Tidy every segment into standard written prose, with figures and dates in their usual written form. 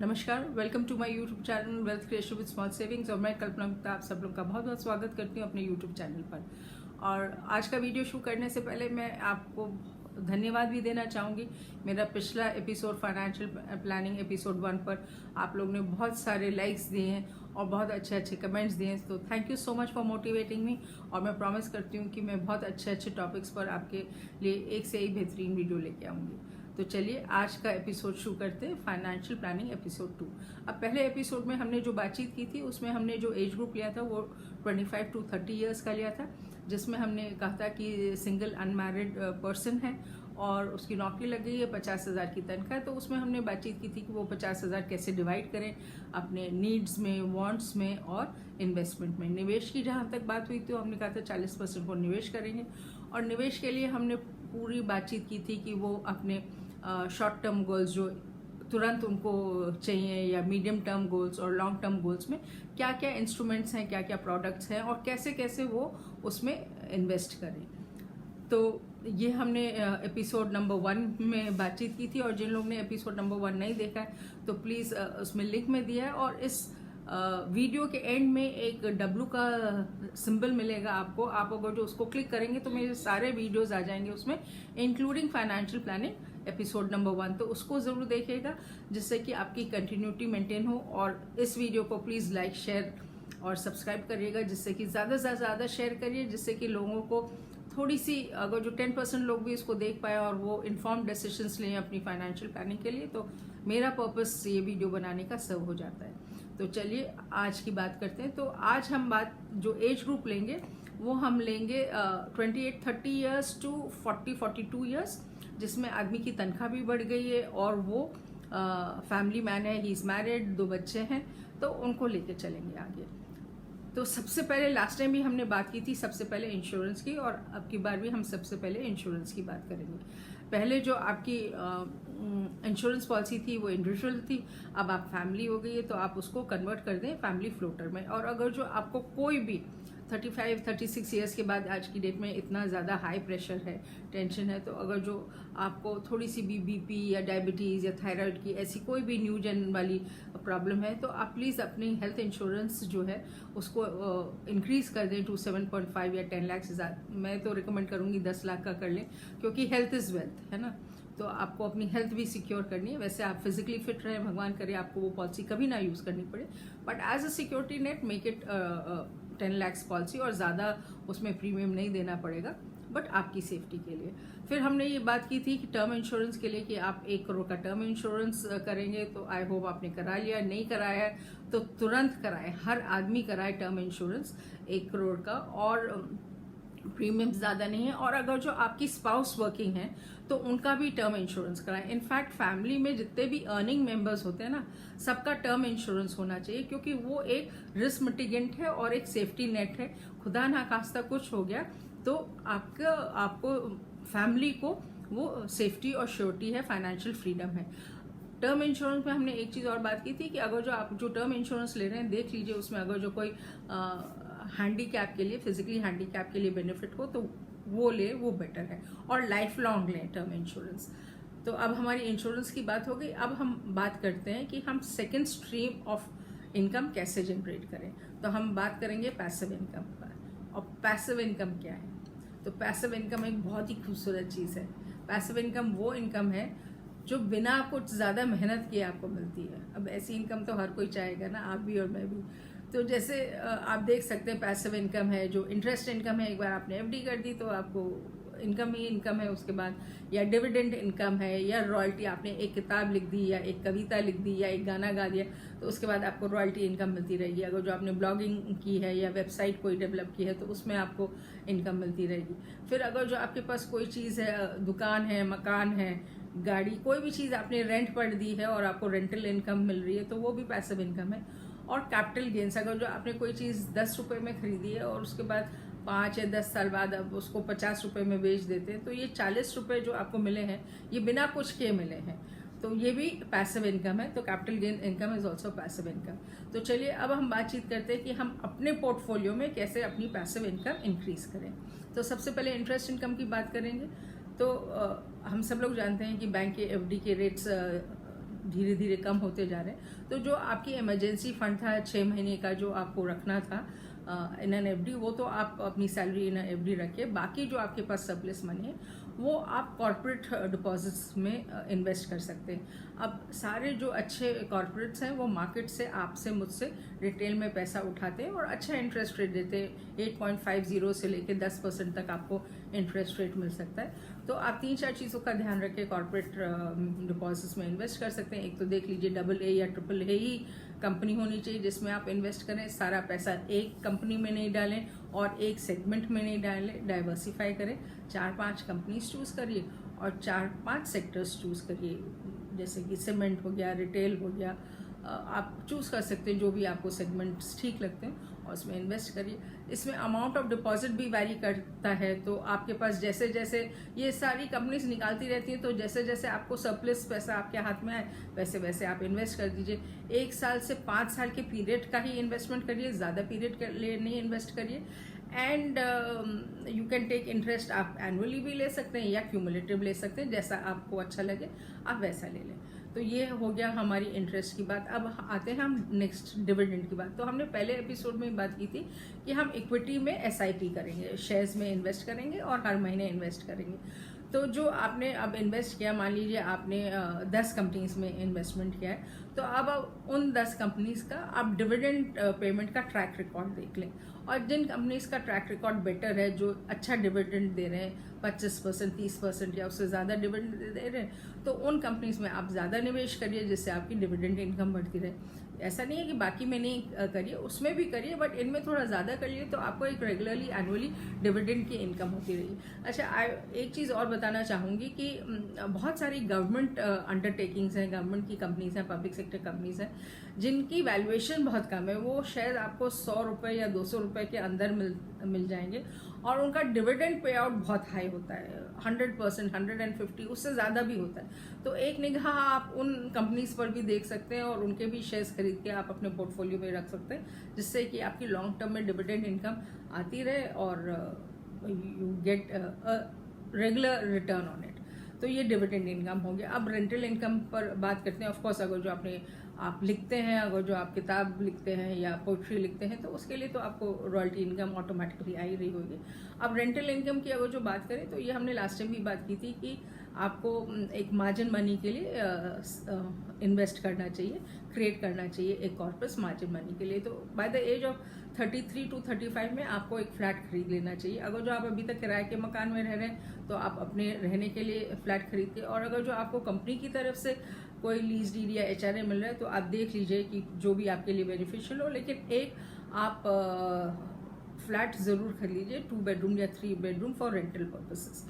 नमस्कार, welcome to my YouTube channel wealth creation with small savings. और मैं कल्पना गुप्ता आप सब लोग का बहुत बहुत स्वागत करती हूँ अपने यूट्यूब चैनल पर। और आज का वीडियो शुरू करने से पहले मैं आपको धन्यवाद भी देना चाहूँगी। मेरा पिछला एपिसोड फाइनेंशियल प्लानिंग एपिसोड 1 पर आप लोग ने बहुत सारे लाइक्स दिए हैं और बहुत अच्छे अच्छे कमेंट्स दिए हैं, तो thank you so much for motivating me. और मैं प्रॉमिस करती हूँ कि मैं बहुत अच्छे अच्छे टॉपिक्स पर आपके लिए एक से एक बेहतरीन वीडियो लेके आऊँगी। तो चलिए आज का एपिसोड शुरू करते हैं, फाइनेंशियल प्लानिंग एपिसोड 2। अब पहले एपिसोड में हमने जो बातचीत की थी उसमें हमने जो एज ग्रुप लिया था वो 25 to 30 ईयर्स का लिया था, जिसमें हमने कहा था कि सिंगल अनमैरिड पर्सन है और उसकी नौकरी लग गई है, 50,000 की तनख्वाह। तो उसमें हमने बातचीत की थी कि वो 50,000 कैसे डिवाइड करें अपने नीड्स में, वांट्स में और इन्वेस्टमेंट में। निवेश की जहाँ तक बात हुई तो हमने कहा था 40% वो निवेश करेंगे। और निवेश के लिए हमने पूरी बातचीत की थी कि वो अपने शॉर्ट टर्म गोल्स जो तुरंत उनको चाहिए या मीडियम टर्म गोल्स और लॉन्ग टर्म गोल्स में क्या क्या इंस्ट्रूमेंट्स हैं, क्या क्या प्रोडक्ट्स हैं और कैसे कैसे वो उसमें इन्वेस्ट करें। तो ये हमने एपिसोड नंबर 1 में बातचीत की थी। और जिन लोग ने एपिसोड नंबर 1 नहीं देखा है तो प्लीज़ उसमें लिंक में दिया है। और इस वीडियो के एंड में एक डब्लू का सिंबल मिलेगा आपको। आप अगर जो उसको क्लिक करेंगे तो मेरे सारे वीडियोस आ जाएंगे उसमें, including financial planning episode number 1। तो उसको ज़रूर देखिएगा जिससे कि आपकी कंटिन्यूटी मेंटेन हो। और इस वीडियो को प्लीज़ लाइक, शेयर और सब्सक्राइब करिएगा, जिससे कि ज़्यादा से ज़्यादा शेयर करिए, जिससे कि लोगों को थोड़ी सी, अगर जो 10% लोग भी इसको देख पाए और वो इन्फॉर्म डिसीजंस लें अपनी फाइनेंशियल प्लानिंग के लिए, तो मेरा पर्पस ये वीडियो बनाने का सर्व हो जाता है। तो चलिए आज की बात करते हैं। तो आज हम बात जो एज ग्रुप लेंगे वो हम लेंगे 28-30 ईयर्स टू 40-42 ईयर्स, जिसमें आदमी की तनख्वाह भी बढ़ गई है और वो फैमिली मैन है, ही इज़ मैरिड, 2 बच्चे हैं, तो उनको लेके चलेंगे आगे। तो सबसे पहले लास्ट टाइम भी हमने बात की थी सबसे पहले इंश्योरेंस की, और अब की बार भी हम सबसे पहले इंश्योरेंस की बात करेंगे। पहले जो आपकी इंश्योरेंस पॉलिसी थी वो इंडिविजुअल थी, अब आप फैमिली हो गई है तो आप उसको कन्वर्ट कर दें फैमिली फ्लोटर में। और अगर जो आपको कोई भी 35-36 ईयर्स के बाद आज की डेट में इतना ज़्यादा हाई प्रेशर है, टेंशन है, तो अगर जो आपको थोड़ी सी भी बीपी या डायबिटीज़ या थायराइड की ऐसी कोई भी न्यू जेन वाली प्रॉब्लम है तो आप प्लीज़ अपनी हेल्थ इंश्योरेंस जो है उसको इंक्रीज़ कर दें टू 7.5 या 10 लाख से ज़्यादा। मैं तो रिकमेंड करूँगी 10 लाख का कर लें, क्योंकि हेल्थ इज़ वेल्थ, है ना। तो आपको अपनी हेल्थ भी सिक्योर करनी है। वैसे आप फिजिकली फिट रहें, भगवान करे आपको वो पॉलिसी कभी ना यूज़ करनी पड़े, but as a security net make it 10 lakh policy, और ज़्यादा उसमें प्रीमियम नहीं देना पड़ेगा, बट आपकी सेफ्टी के लिए। फिर हमने ये बात की थी कि टर्म इंश्योरेंस के लिए कि आप 1 करोड़ का टर्म इंश्योरेंस करेंगे, तो आई होप आपने करा लिया। नहीं कराया है तो तुरंत कराएं, हर आदमी कराए टर्म इंश्योरेंस 1 करोड़ का, और प्रीमियम ज़्यादा नहीं है। और अगर जो आपकी स्पाउस वर्किंग है तो उनका भी टर्म इंश्योरेंस कराएं। इनफैक्ट फैमिली में जितने भी अर्निंग मेंबर्स होते हैं ना, सबका टर्म इंश्योरेंस होना चाहिए, क्योंकि वो एक रिस्क मिटिगेंट है और एक सेफ्टी नेट है। खुदा ना खास्ता कुछ हो गया तो आपको फैमिली को वो सेफ्टी और श्योरिटी है, फाइनेंशियल फ्रीडम है। टर्म इंश्योरेंस में हमने एक चीज़ और बात की थी कि अगर जो आप जो टर्म इंश्योरेंस ले रहे हैं, देख लीजिए उसमें अगर जो कोई हैंडीकैप के लिए, फिजिकली हैंडीकैप के लिए बेनिफिट हो तो वो ले, वो बेटर है। और लाइफ लॉन्ग लें टर्म इंश्योरेंस। तो अब हमारी इंश्योरेंस की बात हो गई। अब हम बात करते हैं कि हम सेकेंड स्ट्रीम ऑफ इनकम कैसे जनरेट करें। तो हम बात करेंगे पैसिव इनकम पर। और पैसिव इनकम क्या है? तो पैसिव इनकम एक बहुत ही खूबसूरत चीज़ है। पैसिव इनकम वो इनकम है जो बिना कुछ ज़्यादा मेहनत किए आपको मिलती है। अब ऐसी इनकम तो हर कोई चाहेगा ना, आप भी और मैं भी। तो जैसे आप देख सकते हैं पैसिव इनकम है जो इंटरेस्ट इनकम है, एक बार आपने एफडी कर दी तो आपको इनकम ही इनकम है उसके बाद, या डिविडेंड इनकम है, या रॉयल्टी, आपने एक किताब लिख दी या एक कविता लिख दी या एक गाना गा दिया तो उसके बाद आपको रॉयल्टी इनकम मिलती रहेगी। अगर जो आपने ब्लॉगिंग की है या वेबसाइट कोई डेवलप की है तो उसमें आपको इनकम मिलती रहेगी। फिर अगर जो आपके पास कोई चीज़ है, दुकान है, मकान है, गाड़ी, कोई भी चीज़ आपने रेंट पर दी है और आपको रेंटल इनकम मिल रही है तो वो भी पैसिव इनकम है। और कैपिटल गेन्स, अगर जो आपने कोई चीज़ 10 रुपये में खरीदी है और उसके बाद 5 या 10 साल बाद अब उसको 50 रुपये में बेच देते हैं, तो ये 40 रुपये जो आपको मिले हैं ये बिना कुछ के मिले हैं, तो ये भी पैसिव इनकम है। तो capital gain income is also passive income. तो चलिए अब हम बातचीत करते हैं कि हम अपने पोर्टफोलियो में कैसे अपनी पैसिव इनकम इंक्रीज करें। तो सबसे पहले इंटरेस्ट इनकम की बात करेंगे। तो हम सब लोग जानते हैं कि बैंक के एफडी के रेट्स धीरे धीरे कम होते जा रहे हैं। तो जो आपकी इमरजेंसी फंड था 6 महीने का जो आपको रखना था इन एन एफडी, वो तो आप अपनी सैलरी इन एफडी रखिए। बाकी जो आपके पास सरप्लस मनी है वो आप कॉर्पोरेट डिपॉजिट्स में इन्वेस्ट कर सकते हैं। अब सारे जो अच्छे कॉर्पोरेट्स हैं वो मार्केट से आपसे मुझसे रिटेल में पैसा उठाते हैं और अच्छा इंटरेस्ट रेट देते हैं। 8.50 से लेके 10% तक आपको इंटरेस्ट रेट मिल सकता है। तो आप 3-4 चीज़ों का ध्यान रखें, कॉर्पोरेट डिपॉजिट्स में इन्वेस्ट कर सकते हैं। एक तो देख लीजिए AA या AAA ही कंपनी होनी चाहिए जिसमें आप इन्वेस्ट करें। सारा पैसा एक कंपनी में नहीं डालें और एक सेगमेंट में नहीं डालें, डाइवर्सिफाई करें। 4-5 कंपनीज चूज़ करिए और 4-5 सेक्टर्स चूज़ करिए, जैसे कि सीमेंट हो गया, रिटेल हो गया, आप चूज़ कर सकते हैं जो भी आपको सेगमेंट्स ठीक लगते हैं और उसमें इन्वेस्ट करिए। इसमें अमाउंट ऑफ डिपॉजिट भी वैरी करता है, तो आपके पास जैसे जैसे ये सारी कंपनीज निकालती रहती हैं, तो जैसे जैसे आपको सरप्लस पैसा आपके हाथ में आए वैसे वैसे आप इन्वेस्ट कर दीजिए। 1 साल से 5 साल के पीरियड का ही इन्वेस्टमेंट करिए, ज़्यादा पीरियड के लिए नहीं इन्वेस्ट करिए। And you can take interest, आप एनुअली भी ले सकते हैं या क्यूमुलेटिव ले सकते हैं, जैसा आपको अच्छा लगे आप वैसा ले लें। तो ये हो गया हमारी इंटरेस्ट की बात। अब आते हैं हम नेक्स्ट डिविडेंड की बात। तो हमने पहले एपिसोड में बात की थी कि हम इक्विटी में SIP करेंगे, शेयर्स में इन्वेस्ट करेंगे और हर महीने इन्वेस्ट करेंगे। तो जो आपने अब इन्वेस्ट किया, मान लीजिए आपने 10 कंपनीज में इन्वेस्टमेंट किया है, तो अब उन 10 कंपनीज का आप डिविडेंड पेमेंट का ट्रैक रिकॉर्ड देख लें। और जिन कंपनीज का ट्रैक रिकॉर्ड बेटर है, जो अच्छा डिविडेंड दे रहे हैं, 25%, 30% या उससे ज़्यादा डिविडेंड दे रहे हैं, तो उन कंपनीज में आप ज़्यादा निवेश करिए जिससे आपकी डिविडेंड इनकम बढ़ती रहे। ऐसा नहीं है कि बाकी में नहीं करिए, उसमें भी करिए, बट इनमें थोड़ा ज़्यादा करिए तो आपको एक रेगुलरली एनुअली डिविडेंड की इनकम होती रही। अच्छा, एक चीज़ और बताना चाहूँगी कि बहुत सारी गवर्नमेंट अंडरटेकिंग्स हैं, गवर्नमेंट की कंपनीज हैं, पब्लिक सेक्टर कंपनीज हैं, जिनकी वैल्यूएशन बहुत कम है। वो शायद आपको 100 रुपये या 200 रुपये के अंदर मिल जाएंगे और उनका डिविडेंड पे आउट बहुत हाई होता है, 100%, 150, उससे ज़्यादा भी होता है। तो एक निगाह आप उन कंपनीज पर भी देख सकते हैं और उनके भी शेयर्स खरीद के आप अपने पोर्टफोलियो में रख सकते हैं, जिससे कि आपकी लॉन्ग टर्म में डिविडेंड इनकम आती रहे और you get regular return on it. तो ये डिविडेंड इनकम हो गया। अब रेंटल इनकम पर बात करते हैं। ऑफकोर्स अगर जो आप लिखते हैं, अगर जो आप किताब लिखते हैं या पोइट्री लिखते हैं, तो उसके लिए तो आपको रॉयल्टी इनकम ऑटोमेटिकली आ ही रही होगी। अब रेंटल इनकम की अगर जो बात करें, तो ये हमने लास्ट टाइम भी बात की थी कि आपको एक मार्जिन मनी के लिए इन्वेस्ट करना चाहिए, क्रिएट करना चाहिए एक कॉर्पस मार्जिन मनी के लिए। तो by the age of 33 to 35 में आपको एक फ्लैट खरीद लेना चाहिए। अगर जो आप अभी तक किराए के मकान में रह रहे हैं तो आप अपने रहने के लिए फ्लैट खरीद के, और अगर जो आपको कंपनी की तरफ से कोई लीज डीड या HRA मिल रहा है तो आप देख लीजिए कि जो भी आपके लिए बेनिफिशियल हो, लेकिन एक आप फ्लैट ज़रूर खरीद लीजिए, 2 bedroom या 3 bedroom फॉर रेंटल पर्पसेस।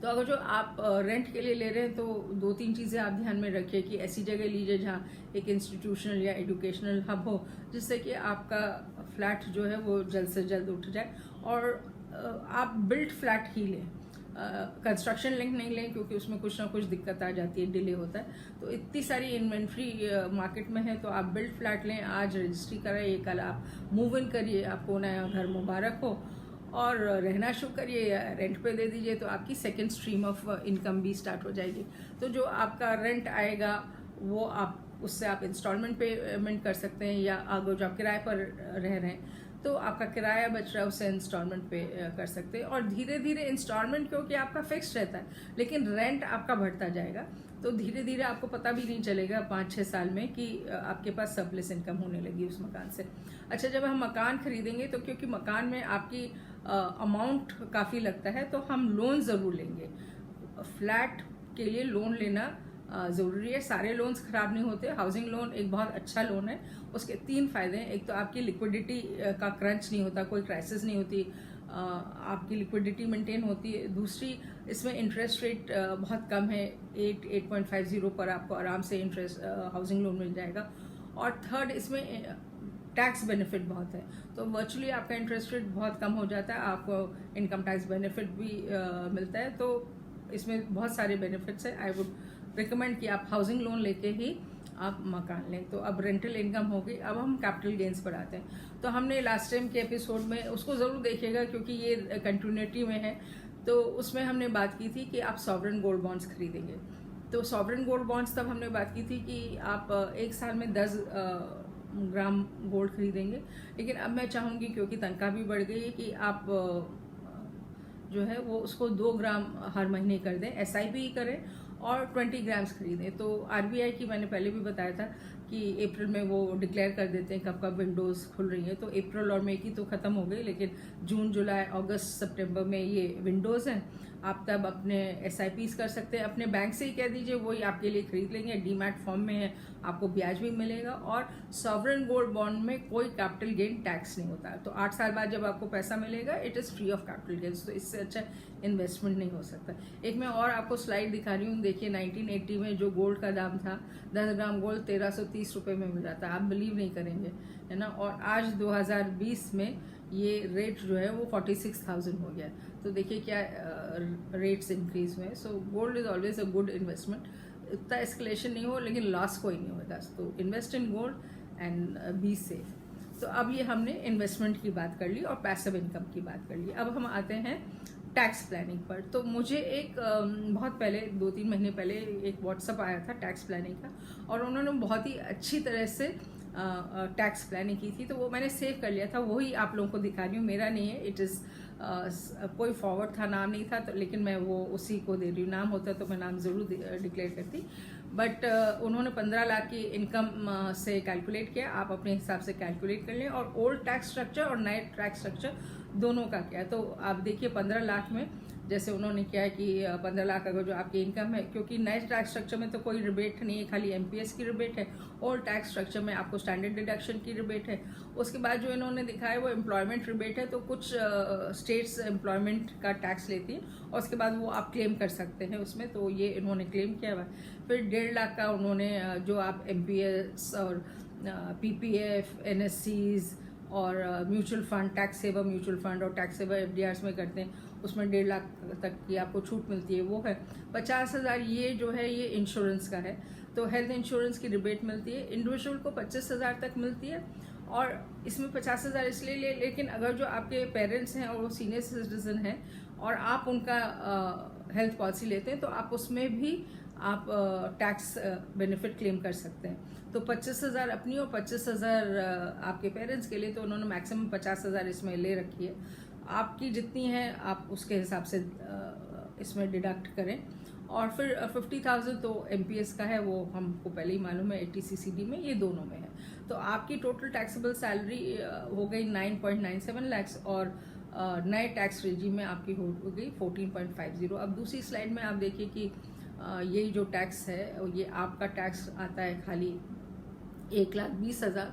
तो अगर जो आप रेंट के लिए ले रहे हैं तो 2-3 चीज़ें आप ध्यान में रखिए कि ऐसी जगह लीजिए जहाँ एक इंस्टीट्यूशनल या एजुकेशनल हब हो, जिससे कि आपका फ्लैट जो है वो जल्द से जल्द उठ जाए। और आप बिल्ट फ्लैट ही लें, कंस्ट्रक्शन लिंक नहीं लें, क्योंकि उसमें कुछ ना कुछ दिक्कत आ जाती है, डिले होता है। तो इतनी सारी इन्वेंट्री मार्केट में है, तो आप बिल्ट फ्लैट लें, आज रजिस्ट्री कराइए, कल आप मूव इन करिए, आपको नया घर मुबारक हो और रहना शुरू करिए या रेंट पे दे दीजिए, तो आपकी सेकंड स्ट्रीम ऑफ इनकम भी स्टार्ट हो जाएगी। तो जो आपका रेंट आएगा वो उससे आप इंस्टॉलमेंट पेमेंट कर सकते हैं, या अगर जो आप किराए पर रह रहे हैं तो आपका किराया बच रहा है उससे इंस्टॉलमेंट पे कर सकते हैं। और धीरे धीरे इंस्टॉलमेंट, क्योंकि आपका फिक्स रहता है, लेकिन रेंट आपका बढ़ता जाएगा, तो धीरे धीरे आपको पता भी नहीं चलेगा 5-6 साल में कि आपके पास सरप्लस इनकम होने लगी उस मकान से। अच्छा, जब हम मकान खरीदेंगे तो क्योंकि मकान में आपकी अमाउंट काफ़ी लगता है, तो हम लोन ज़रूर लेंगे। फ्लैट के लिए लोन लेना ज़रूरी है। सारे लोन्स ख़राब नहीं होते। हाउसिंग लोन एक बहुत अच्छा लोन है। उसके 3 फ़ायदे हैं। एक तो आपकी लिक्विडिटी का क्रंच नहीं होता, कोई क्राइसिस नहीं होती, आपकी लिक्विडिटी मेंटेन होती है। दूसरी, इसमें इंटरेस्ट रेट बहुत कम है, 8.50 पर आपको आराम से इंटरेस्ट हाउसिंग लोन मिल जाएगा। और थर्ड, इसमें टैक्स बेनिफिट बहुत है, तो वर्चुअली आपका इंटरेस्ट रेट बहुत कम हो जाता है, आपको इनकम टैक्स बेनिफिट भी मिलता है। तो इसमें बहुत सारे बेनिफिट्स हैं। आई वुड रिकमेंड कि आप हाउसिंग लोन लेके ही आप मकान लें। तो अब रेंटल इनकम हो गई। अब हम कैपिटल गेन्स पर आते हैं। तो हमने लास्ट टाइम के एपिसोड में, उसको ज़रूर देखिएगा क्योंकि ये कंटिन्यूटी में है, तो उसमें हमने बात की थी कि आप सॉवरेन गोल्ड बॉन्ड्स खरीदेंगे। तो सॉवरेन गोल्ड बॉन्ड्स तब हमने बात की थी कि आप एक साल में 10 ग्राम गोल्ड खरीदेंगे, लेकिन अब मैं चाहूँगी क्योंकि तनख्वाह भी बढ़ गई है कि आप जो है वो उसको 2 ग्राम हर महीने कर दें, SIP करें और 20 ग्राम्स खरीदें। तो RBI की मैंने पहले भी बताया था कि अप्रैल में वो डिक्लेयर कर देते हैं कब कब विंडोज़ खुल रही हैं, तो अप्रैल और मई की तो ख़त्म हो गई, लेकिन जून जुलाई अगस्त सितंबर में ये विंडोज़ हैं। आप तब अपने SIPs कर सकते हैं, अपने बैंक से ही कह दीजिए वही आपके लिए खरीद लेंगे, डीमैट फॉर्म में है, आपको ब्याज भी मिलेगा और सॉवरेन गोल्ड बॉन्ड में कोई कैपिटल गेन टैक्स नहीं होता। तो 8 साल बाद जब आपको पैसा मिलेगा it is free of capital gains, तो इससे अच्छा इन्वेस्टमेंट नहीं हो सकता। एक मैं और आपको स्लाइड दिखा रही हूँ, देखिए 1980 में जो गोल्ड का दाम था 10 ग्राम गोल्ड 1330 रुपये में मिल जाता, आप बिलीव नहीं करेंगे, है ना। और आज 2020 में ये रेट जो है वो 46,000 हो गया। तो देखिए क्या रेट्स इंक्रीज हुए हैं। So gold is always a good investment, इतना एस्केलेशन नहीं हो लेकिन लॉस कोई नहीं होगा। तो invest in gold and be safe. तो अब ये हमने इन्वेस्टमेंट की बात कर ली और पैसिव इनकम की बात कर ली। अब हम आते हैं टैक्स प्लानिंग पर। तो मुझे एक बहुत पहले 2-3 महीने पहले एक व्हाट्सअप आया था टैक्स प्लानिंग का, और उन्होंने बहुत ही अच्छी तरह से टैक्स प्लानिंग की थी, तो वो मैंने सेव कर लिया था, वही आप लोगों को दिखा रही हूँ। मेरा नहीं है, इट इज़ कोई फॉरवर्ड था, नाम नहीं था, तो लेकिन मैं वो उसी को दे रही हूँ। नाम होता तो मैं नाम ज़रूर डिक्लेयर करती, बट उन्होंने 15 लाख की इनकम से कैलकुलेट किया। आप अपने हिसाब से कैलकुलेट कर लें, और ओल्ड टैक्स स्ट्रक्चर और नए टैक्स स्ट्रक्चर दोनों का क्या है। तो आप देखिए 15 लाख में जैसे उन्होंने किया है कि 15 लाख अगर जो आपकी इनकम है, क्योंकि नए टैक्स स्ट्रक्चर में तो कोई रिबेट नहीं है, खाली MPS की रिबेट है, और टैक्स स्ट्रक्चर में आपको स्टैंडर्ड डिडक्शन की रिबेट है। उसके बाद जो इन्होंने दिखाया वो एम्प्लॉयमेंट रिबेट है, तो कुछ स्टेट्स एम्प्लॉयमेंट का टैक्स लेती हैं और उसके बाद वो आप क्लेम कर सकते हैं उसमें, तो ये इन्होंने क्लेम किया हुआ। फिर 1.5 लाख का उन्होंने जो आप MPS और PPF, NSCs और mutual fund, tax saver mutual fund और टैक्स सेवर FDRs में करते हैं, उसमें 1.5 लाख तक की आपको छूट मिलती है, वो है। 50,000 ये जो है ये इंश्योरेंस का है, तो हेल्थ इंश्योरेंस की रिबेट मिलती है। इंडिविजुअल को 25,000 तक मिलती है, और इसमें 50,000 इसलिए लेकिन अगर जो आपके पेरेंट्स हैं और वो सीनियर सिटीजन हैं और आप उनका हेल्थ पॉलिसी लेते हैं, तो आप उसमें भी आप टैक्स बेनिफिट क्लेम कर सकते हैं। तो 25,000 अपनी और 25,000 आपके पेरेंट्स के लिए, तो उन्होंने मैक्सिमम 50,000 इसमें ले रखी है। आपकी जितनी है आप उसके हिसाब से इसमें डिडक्ट करें। और फिर 50,000 तो MPS का है, वो हमको पहले ही मालूम है, 80CCD में, ये दोनों में है। तो आपकी टोटल टैक्सेबल सैलरी हो गई 9.97 लाख, और नए टैक्स रेजिम में आपकी हो गई 14.50। अब दूसरी स्लाइड में आप देखिए कि यही जो टैक्स है ये आपका टैक्स आता है खाली 1,20,000,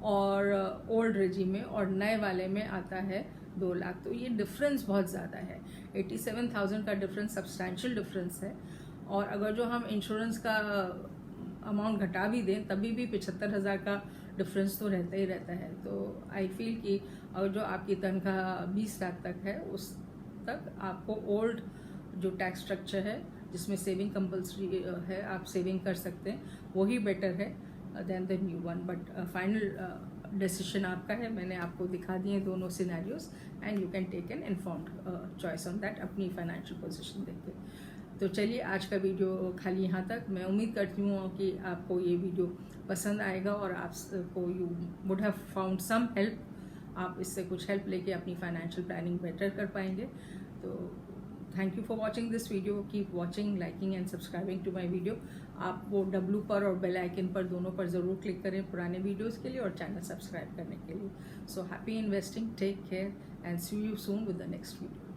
और ओल्ड रेजिम में, और नए वाले में आता है 2 लाख। तो ये डिफरेंस बहुत ज़्यादा है, 87,000 का डिफरेंस, सब्सटैंशियल डिफरेंस है। और अगर जो हम इंश्योरेंस का अमाउंट घटा भी दें तभी भी 75,000 का डिफरेंस तो रहता ही रहता है। तो आई फील कि अगर जो आपकी तनख्वाह 20 लाख तक है उस तक आपको ओल्ड जो टैक्स स्ट्रक्चर है जिसमें सेविंग कंपल्सरी है, आप सेविंग कर सकते हैं, वही बेटर है than the new one. But final decision आपका है। मैंने आपको दिखा दिए दोनों scenarios, and you can take an informed choice on that अपनी फाइनेंशियल पोजीशन देख के। तो चलिए आज का वीडियो खाली यहाँ तक। मैं उम्मीद करती हूँ कि आपको ये वीडियो पसंद आएगा और आपको you would have found some help, आप इससे कुछ हेल्प लेके अपनी फाइनेंशियल प्लानिंग बेटर कर पाएंगे। तो thank you for watching this video, keep watching, liking and subscribing to my video. आप वो W पर और बेल आइकन पर दोनों पर ज़रूर क्लिक करें पुराने वीडियोज़ के लिए और चैनल सब्सक्राइब करने के लिए। So happy investing, take care and see you soon with the next video.